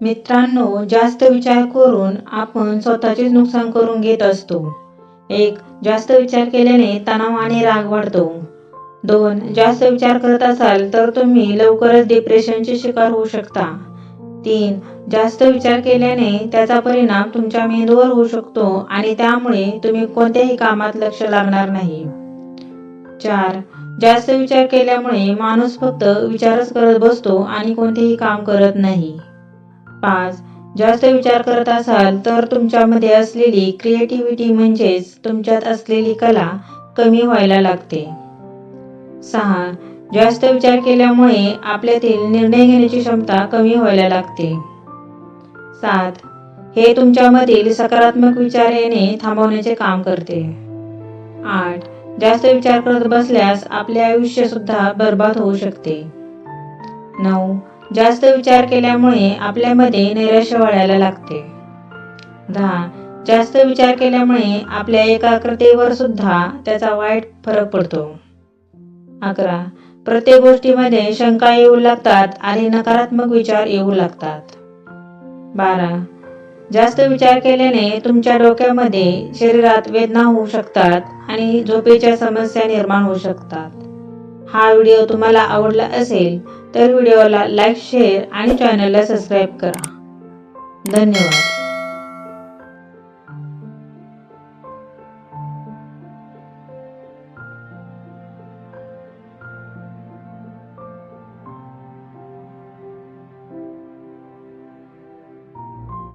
मित्रांनो, जास्त विचार करून आपण स्वतःचेच नुकसान करून घेत असतो. 1. जास्त विचार केल्याने तणाव आणि राग वाढतो. 2. जास्त विचार करत असाल तर तुम्ही लवकरच डिप्रेशनचे शिकार होऊ शकता. 3. जास्त विचार केल्याने त्याचा परिणाम तुमच्या मेंदूवर होऊ शकतो आणि त्यामुळे तुम्ही कोणत्याही कामात लक्ष लागणार नाही. 4. जास्त विचार केल्यामुळे माणूस फक्त विचारच करत बसतो आणि कोणतेही काम करत नाही. 5. जास्त विचार करत असाल तर तुमच्यामध्ये असलेली क्रिएटिव्हिटी म्हणजेच तुमच्यात असलेली कला कमी व्हायला लागते. 6. जास्त विचार केल्यामुळे आपल्यातील निर्णय घेण्याची क्षमता कमी व्हायला लागते. 7. हे तुमच्यामधील सकारात्मक विचार येणे थांबवण्याचे काम करते. 8. जास्त विचार करत बसल्यास आपले आयुष्य सुद्धा बर्बाद होऊ शकते. 9. जास्त विचार केल्यामुळे आपल्यामध्ये नैराश्य वाढायला लागते. 10. जास्त विचार केल्यामुळे आपल्या एकाग्रतेवर सुद्धा त्याचा वाईट फरक पडतो. 11. प्रत्येक गोष्टीमध्ये शंका येऊ लागतात आणि नकारात्मक विचार येऊ लागतात. 12. जास्त विचार केल्याने तुमच्या डोक्यामध्ये शरीरात वेदना होऊ शकतात आणि झोपेच्या समस्या निर्माण होऊ शकतात. हा व्हिडिओ तुम्हाला आवडला असेल तर व्हिडिओला लाईक, शेअर आणि चॅनलला सबस्क्राईब करा. धन्यवाद.